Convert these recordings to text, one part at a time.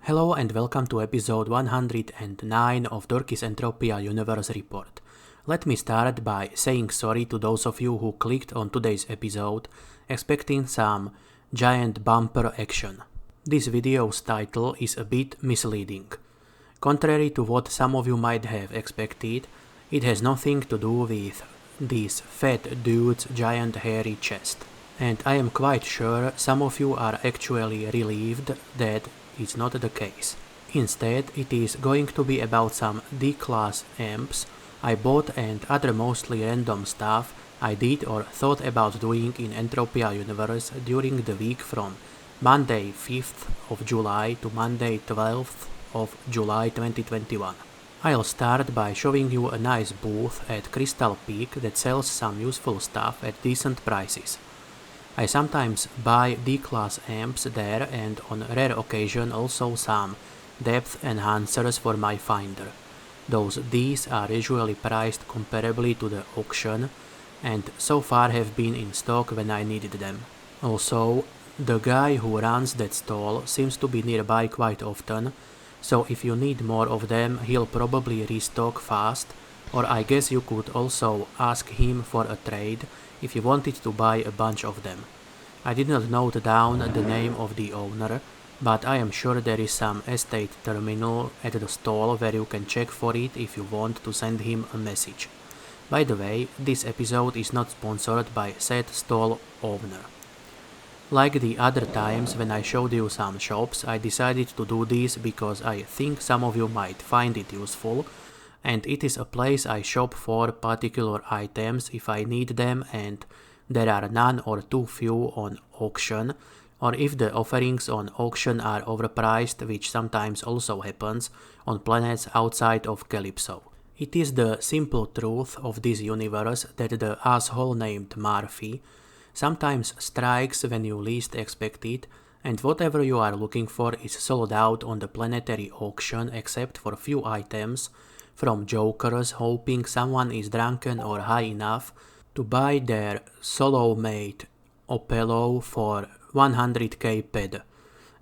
Hello and welcome to episode 109 of Dorki's Entropia Universe report. Let me start by saying sorry to those of you who clicked on today's episode expecting some giant bumper action. This video's title is a bit misleading. Contrary to what some of you might have expected, it has nothing to do with this fat dude's giant hairy chest. And I am quite sure some of you are actually relieved that it's not the case. Instead, it is going to be about some D-class amps I bought and other mostly random stuff I did or thought about doing in Entropia Universe during the week from Monday 5th of July to Monday 12th of July 2021. I'll start by showing you a nice booth at Crystal Peak that sells some useful stuff at decent prices. I sometimes buy D-class amps there and on rare occasion also some depth enhancers for my Finder. Those Ds are usually priced comparably to the auction and so far have been in stock when I needed them. Also, the guy who runs that stall seems to be nearby quite often, so if you need more of them he'll probably restock fast, or I guess you could also ask him for a trade if you wanted to buy a bunch of them. I did not note down the name of the owner, but I am sure there is some estate terminal at the stall where you can check for it if you want to send him a message. By the way, this episode is not sponsored by said stall owner. Like the other times when I showed you some shops, I decided to do this because I think some of you might find it useful, and it is a place I shop for particular items if I need them and there are none or too few on auction, or if the offerings on auction are overpriced, which sometimes also happens on planets outside of Calypso. It is the simple truth of this universe that the asshole named Murphy sometimes strikes when you least expect it, and whatever you are looking for is sold out on the planetary auction except for few items, from jokers hoping someone is drunken or high enough to buy their solo-made Opello for 100k ped.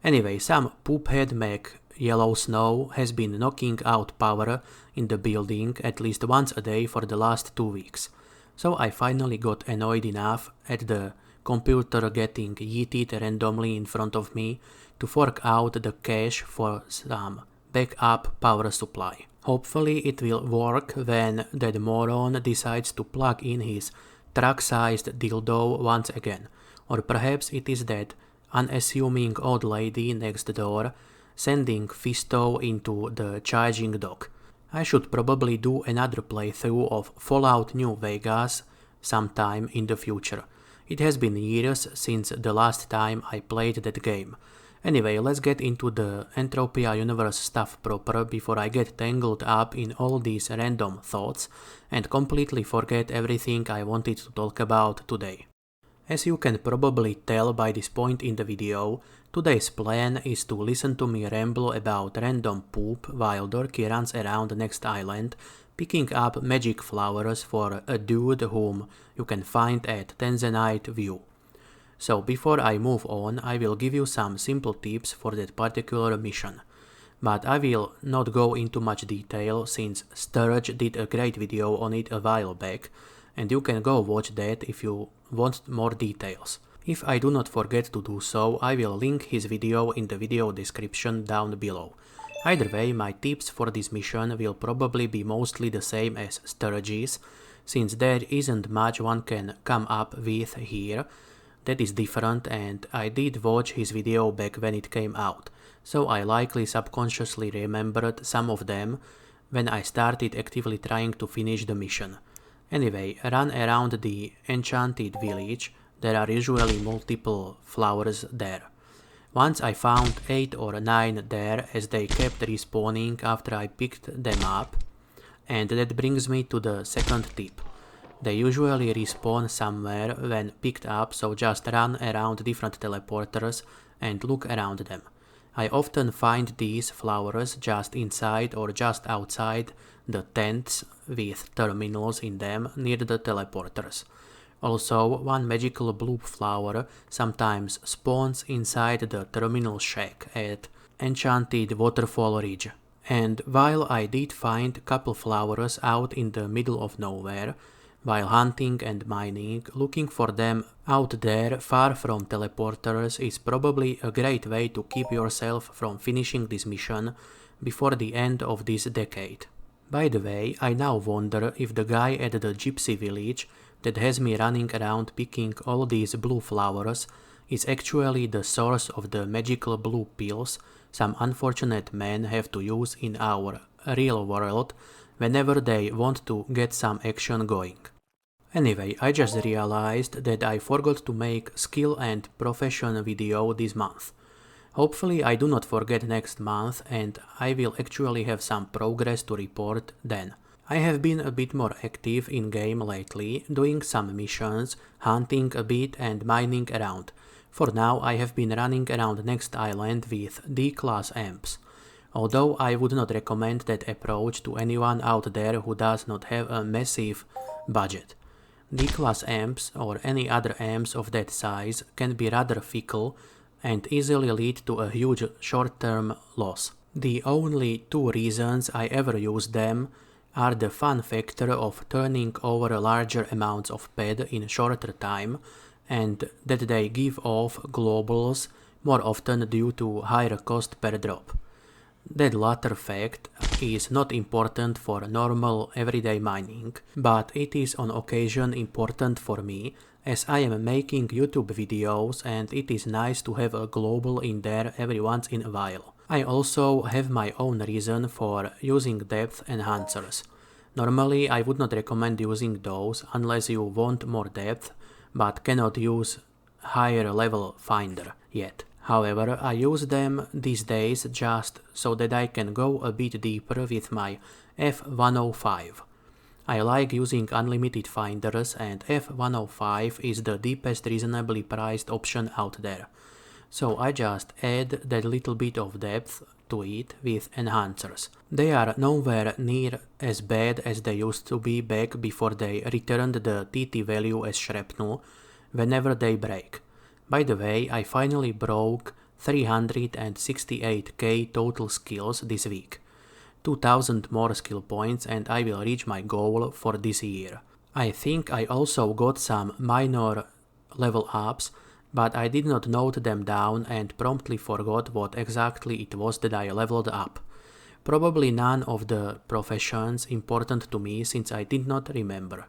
Anyway, some poophead Mac Yellow Snow has been knocking out power in the building at least once a day for the last 2 weeks. So I finally got annoyed enough at the computer getting yeeted randomly in front of me to fork out the cash for some backup power supply. Hopefully it will work when that moron decides to plug in his truck-sized dildo once again, or perhaps it is that unassuming old lady next door sending Fisto into the charging dock. I should probably do another playthrough of Fallout New Vegas sometime in the future. It has been years since the last time I played that game. Anyway, let's get into the Entropia Universe stuff proper before I get tangled up in all these random thoughts and completely forget everything I wanted to talk about today. As you can probably tell by this point in the video, today's plan is to listen to me ramble about random poop while Dorki runs around next island picking up magic flowers for a dude whom you can find at Tanzanite View. So before I move on, I will give you some simple tips for that particular mission. But I will not go into much detail since Stirge did a great video on it a while back, and you can go watch that if you want more details. If I do not forget to do so, I will link his video in the video description down below. Either way, my tips for this mission will probably be mostly the same as Stirge's, since there isn't much one can come up with here that is different, and I did watch his video back when it came out, so I likely subconsciously remembered some of them when I started actively trying to finish the mission. Anyway, run around the enchanted village, there are usually multiple flowers there. Once I found 8 or 9 there as they kept respawning after I picked them up, and that brings me to the second tip. They usually respawn somewhere when picked up, so just run around different teleporters and look around them. I often find these flowers just inside or just outside the tents with terminals in them near the teleporters. Also, one magical blue flower sometimes spawns inside the terminal shack at enchanted waterfall ridge. And while I did find couple flowers out in the middle of nowhere, while hunting and mining, looking for them out there far from teleporters is probably a great way to keep yourself from finishing this mission before the end of this decade. By the way, I now wonder if the guy at the gypsy village that has me running around picking all these blue flowers is actually the source of the magical blue pills some unfortunate men have to use in our real world whenever they want to get some action going. Anyway, I just realized that I forgot to make skill and profession video this month. Hopefully I do not forget next month and I will actually have some progress to report then. I have been a bit more active in game lately, doing some missions, hunting a bit and mining around. For now I have been running around next island with D-class amps. Although I would not recommend that approach to anyone out there who does not have a massive budget. D-class amps or any other amps of that size can be rather fickle and easily lead to a huge short-term loss. The only two reasons I ever use them are the fun factor of turning over larger amounts of pad in shorter time and that they give off globals more often due to higher cost per drop. That latter fact is not important for normal everyday mining, but it is on occasion important for me as I am making YouTube videos and it is nice to have a global in there every once in a while. I also have my own reason for using depth enhancers. Normally I would not recommend using those unless you want more depth but cannot use higher level finder yet. However, I use them these days just so that I can go a bit deeper with my F105. I like using unlimited finders and F105 is the deepest reasonably priced option out there. So I just add that little bit of depth to it with enhancers. They are nowhere near as bad as they used to be back before they returned the TT value as shrapnel whenever they break. By the way, I finally broke 368k total skills this week. 2000 more skill points and I will reach my goal for this year. I think I also got some minor level ups, but I did not note them down and promptly forgot what exactly it was that I leveled up. Probably none of the professions important to me since I did not remember.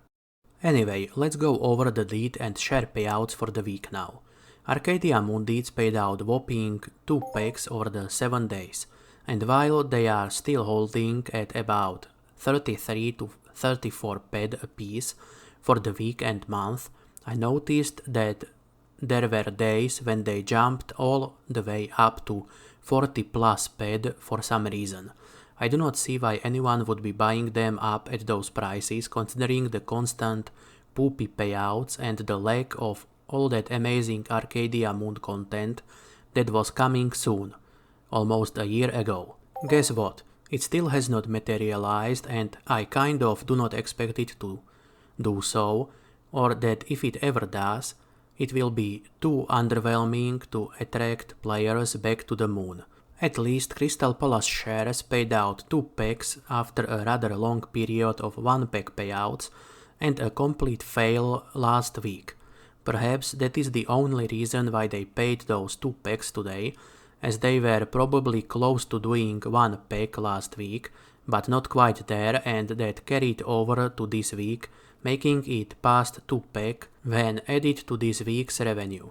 Anyway, let's go over the deed and share payouts for the week now. Arcadia Moon Deeds paid out whopping 2 packs over the 7 days, and while they are still holding at about 33 to 34 pad apiece for the week and month, I noticed that there were days when they jumped all the way up to 40 plus pad for some reason. I do not see why anyone would be buying them up at those prices considering the constant poopy payouts and the lack of all that amazing Arcadia Moon content that was coming soon, almost a year ago. Guess what? It still has not materialized and I kind of do not expect it to do so, or that if it ever does, it will be too underwhelming to attract players back to the moon. At least Crystal Palace shares paid out 2 packs after a rather long period of 1 pack payouts and a complete fail last week. Perhaps that is the only reason why they paid those 2 packs today, as they were probably close to doing 1 pack last week, but not quite there, and that carried over to this week, making it past 2 pack when added to this week's revenue.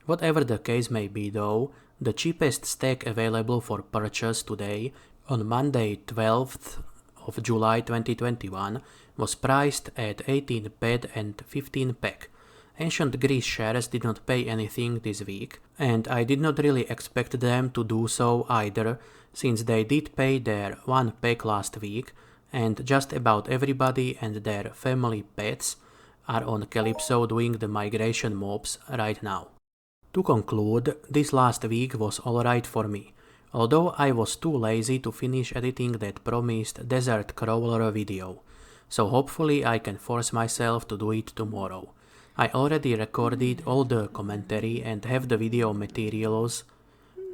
Whatever the case may be though, the cheapest stack available for purchase today, on Monday 12th of July 2021, was priced at 18 pad and 15 pack. Ancient Greece shares did not pay anything this week, and I did not really expect them to do so either, since they did pay their 1 pack last week, and just about everybody and their family pets are on Calypso doing the migration mobs right now. To conclude, this last week was alright for me, although I was too lazy to finish editing that promised Desert Crawler video, so hopefully I can force myself to do it tomorrow. I already recorded all the commentary and have the video materials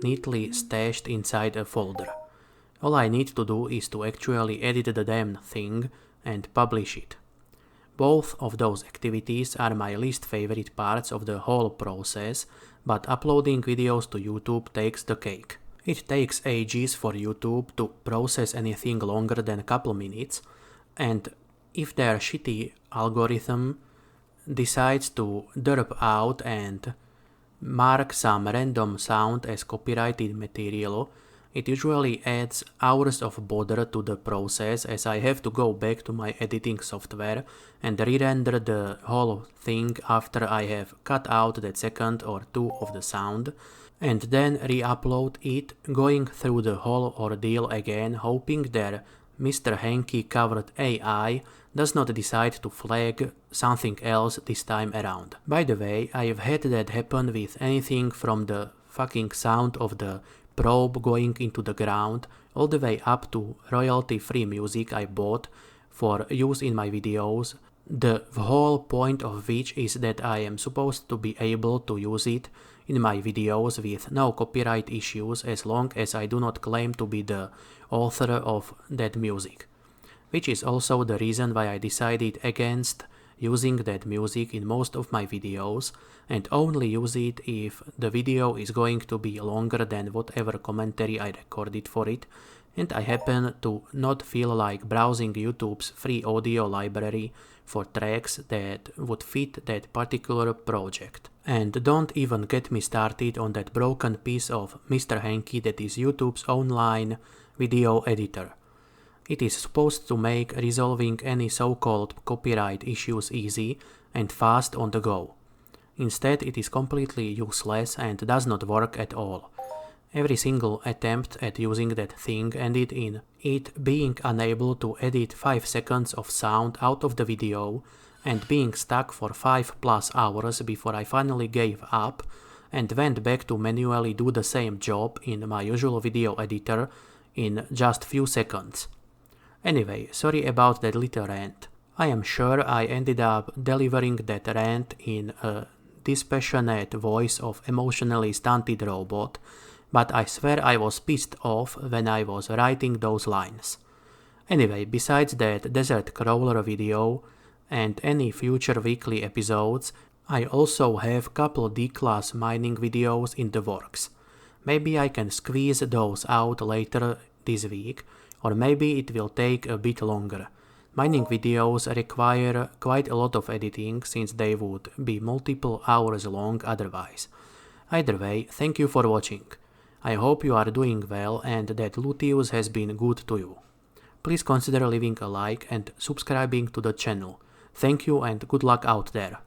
neatly stashed inside a folder. All I need to do is to actually edit the damn thing and publish it. Both of those activities are my least favorite parts of the whole process, but uploading videos to YouTube takes the cake. It takes ages for YouTube to process anything longer than a couple minutes, and if their shitty algorithm decides to derp out and mark some random sound as copyrighted material, it usually adds hours of bother to the process, as I have to go back to my editing software and re-render the whole thing after I have cut out that second or two of the sound, and then re-upload it, going through the whole ordeal again, hoping their Mr. Hanky covered AI does not decide to flag something else this time around. By the way, I have had that happen with anything from the fucking sound of the probe going into the ground all the way up to royalty-free music I bought for use in my videos, the whole point of which is that I am supposed to be able to use it in my videos with no copyright issues as long as I do not claim to be the author of that music. Which is also the reason why I decided against using that music in most of my videos and only use it if the video is going to be longer than whatever commentary I recorded for it, and I happen to not feel like browsing YouTube's free audio library for tracks that would fit that particular project. And don't even get me started on that broken piece of Mr. Hanky that is YouTube's online video editor. It is supposed to make resolving any so-called copyright issues easy and fast on the go. Instead, it is completely useless and does not work at all. Every single attempt at using that thing ended in it being unable to edit 5 seconds of sound out of the video and being stuck for 5+ hours before I finally gave up and went back to manually do the same job in my usual video editor in just few seconds. Anyway, sorry about that little rant. I am sure I ended up delivering that rant in a dispassionate voice of emotionally stunted robot, but I swear I was pissed off when I was writing those lines. Anyway, besides that Desert Crawler video and any future weekly episodes, I also have couple D-class mining videos in the works. Maybe I can squeeze those out later this week, or maybe it will take a bit longer. Mining videos require quite a lot of editing since they would be multiple hours long otherwise. Either way, thank you for watching. I hope you are doing well and that Luteus has been good to you. Please consider leaving a like and subscribing to the channel. Thank you and good luck out there.